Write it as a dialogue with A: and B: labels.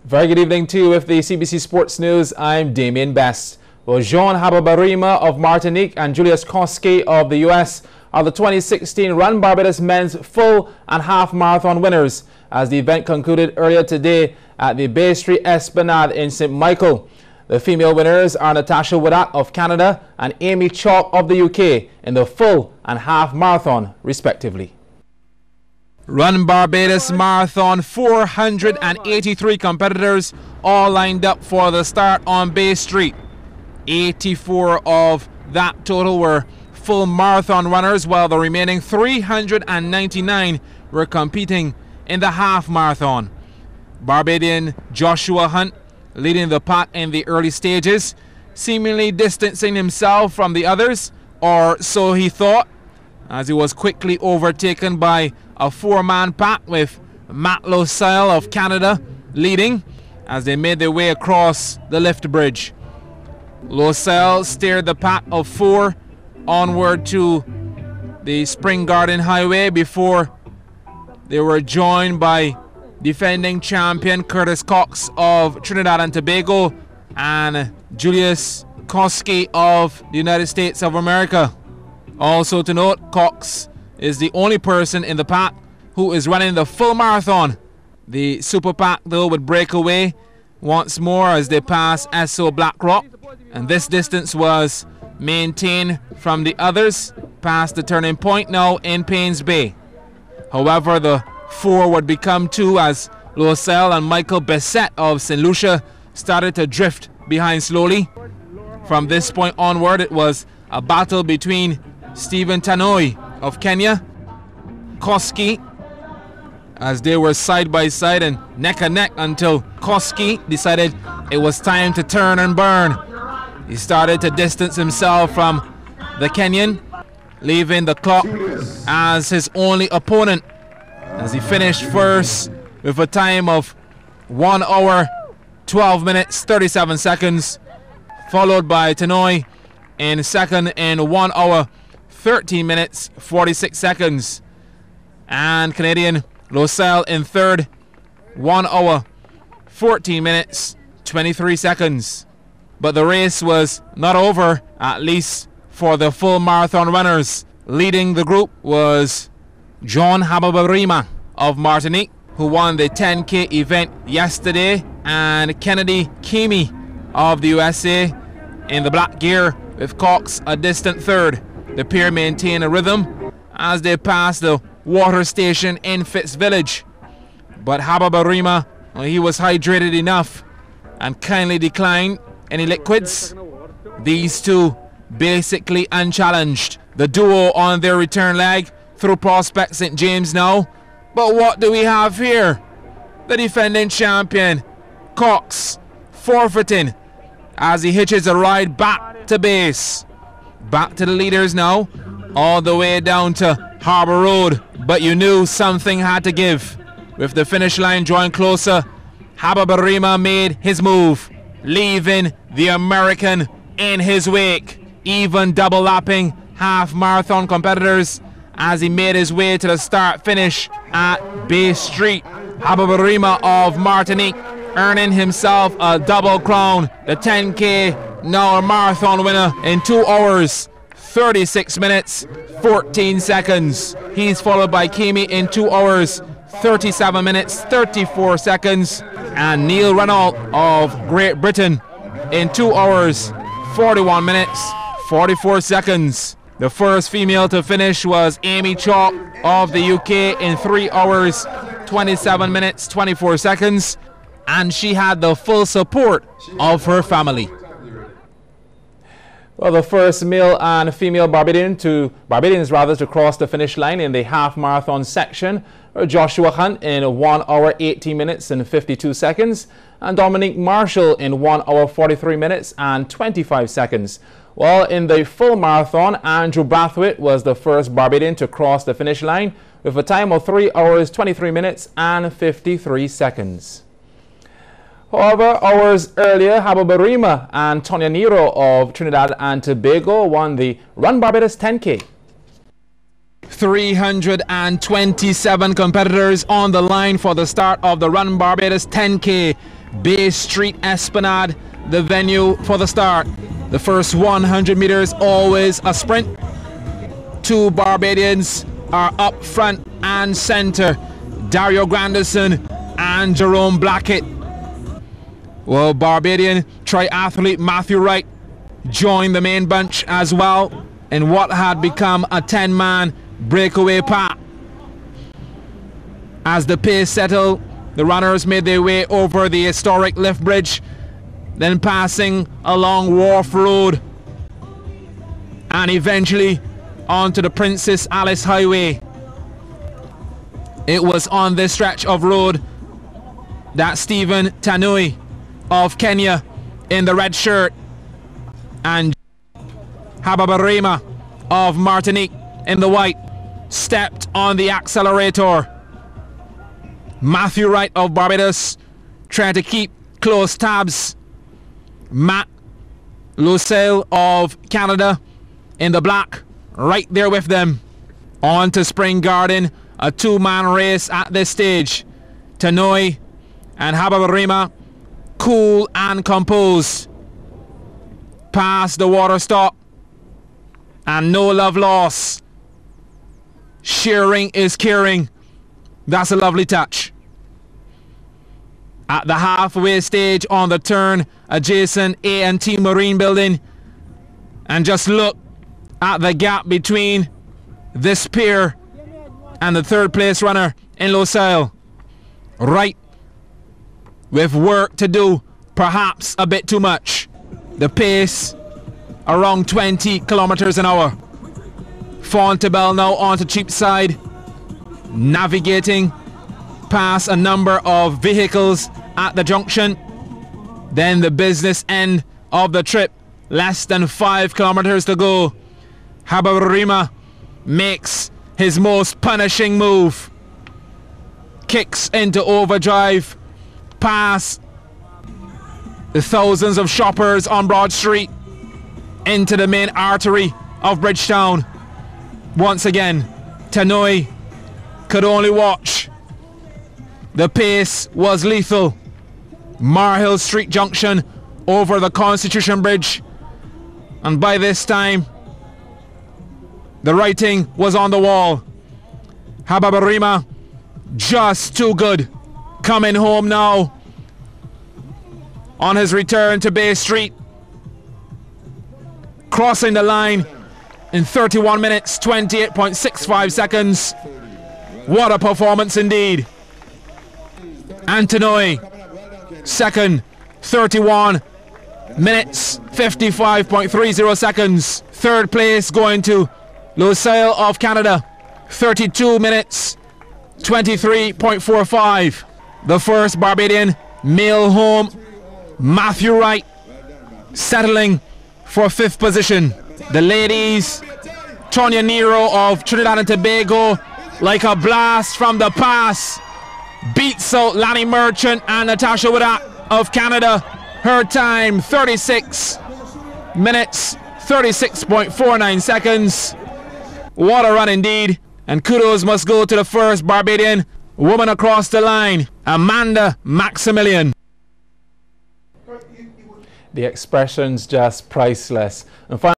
A: Very good evening to you with the CBC Sports News. I'm Damien Best. Well, Jean Hababarima of Martinique and Julius Koski of the US are the 2016 Run Barbados men's full and half marathon winners as the event concluded earlier today at the Bay Street Esplanade in St. Michael. The female winners are Natasha Wadat of Canada and Amy Chalk of the UK in the full and half marathon respectively. Run Barbados Marathon, 483 competitors all lined up for the start on Bay Street. 84 of that total were full marathon runners, while the remaining 399 were competing in the half marathon. Barbadian Joshua Hunt leading the pack in the early stages, seemingly distancing himself from the others, or so he thought, as he was quickly overtaken by a four-man pack with Matt Losile of Canada leading as they made their way across the lift bridge. Losile steered the pack of four onward to the Spring Garden Highway before they were joined by defending champion Curtis Cox of Trinidad and Tobago and Julius Koski of the United States of America. Also to note, Cox is the only person in the pack who is running the full marathon. The super pack though would break away once more as they pass SO Blackrock, and this distance was maintained from the others past the turning point now in Paynes Bay. However, the four would become two as Losile and Michael Bessette of St. Lucia started to drift behind slowly. From this point onward, it was a battle between Stephen Tanoi of Kenya, Koski, as they were side by side and neck and neck until Koski decided it was time to turn and burn. He started to distance himself from the Kenyan, leaving the clock as his only opponent as he finished first with a time of 1 hour 12 minutes 37 seconds, followed by Tanoi in second in 1 hour 13 minutes 46 seconds, and Canadian Losile in third, 1 hour 14 minutes 23 seconds. But the race was not over, at least for the full marathon runners. Leading the group was John Hababarima of Martinique, who won the 10K event yesterday, and Kennedy Kimi of the USA in the black gear, with Cox a distant third. The pair maintain a rhythm as they pass the water station in Fitz Village. But Hababarima, he was hydrated enough and kindly declined any liquids. These two basically unchallenged. The duo on their return leg through Prospect St. James now. But what do we have here? The defending champion, Cox, forfeiting as he hitches a ride back to base. Back to the leaders now, all the way down to Harbour Road, but you knew something had to give. With the finish line drawing closer, Hababarima made his move, leaving the American in his wake, even double lapping half marathon competitors as he made his way to the start finish at Bay Street. Hababarima of Martinique earning himself a double crown, the 10K now a marathon winner in 2 hours 36 minutes 14 seconds. He's followed by Kimi in 2 hours 37 minutes 34 seconds, and Neil Renault of Great Britain in 2 hours 41 minutes 44 seconds. The first female to finish was Amy Chalk of the UK in 3 hours 27 minutes 24 seconds, and she had the full support of her family. Well, the first male and female Barbadians to cross the finish line in the half marathon section were Joshua Hunt in 1 hour 18 minutes and 52 seconds and Dominique Marshall in 1 hour 43 minutes and 25 seconds. While in the full marathon, Andrew Brathwaite was the first Barbadian to cross the finish line with a time of 3 hours 23 minutes and 53 seconds. However, hours earlier, Hababarima and Tonya Nero of Trinidad and Tobago won the Run Barbados 10K. 327 competitors on the line for the start of the Run Barbados 10K. Bay Street Esplanade, the venue for the start. The first 100 meters always a sprint. Two Barbadians are up front and center, Dario Grandison and Jerome Blackett. Well, Barbadian triathlete Matthew Wright joined the main bunch as well in what had become a 10-man breakaway pack. As the pace settled, the runners made their way over the historic lift bridge, then passing along Wharf Road and eventually onto the Princess Alice Highway. It was on this stretch of road that Stephen Tanui of Kenya in the red shirt and Hababarima of Martinique in the white stepped on the accelerator. Matthew Wright of Barbados trying to keep close tabs. Matt Lucille of Canada in the black right there with them. On to Spring Garden, a two-man race at this stage. Tanoi and Hababarima cool and composed. Past the water stop and no love lost. Sharing is caring. That's a lovely touch. At the halfway stage on the turn adjacent A&T Marine Building, and just look at the gap between this pair and the third place runner in Lucille. Right, with work to do, perhaps a bit too much. The pace around 20 kilometers an hour. Fontebelle now onto Cheapside, navigating past a number of vehicles at the junction. Then the business end of the trip, less than 5 kilometers to go. Hababarima makes his most punishing move. Kicks into overdrive past the thousands of shoppers on Broad Street into the main artery of Bridgetown. Once again, Tanoi could only watch. The pace was lethal. Marhill Street Junction over the Constitution Bridge, and by this time the writing was on the wall. Hababarima just too good. Coming home now on his return to Bay Street, crossing the line in 31 minutes 28.65 seconds. What a performance indeed. Antonoi second, 31 minutes 55.30 seconds. Third place going to Lucille of Canada, 32 minutes 23.45. The first Barbadian male home, Matthew Wright, settling for fifth position. The ladies, Tonya Nero of Trinidad and Tobago, like a blast from the past, beats out Lanny Merchant and Natasha Wadak of Canada. Her time 36 minutes 36.49 seconds. What a run indeed, and kudos must go to the first Barbadian woman across the line, Amanda Maximilian. The expression's just priceless. And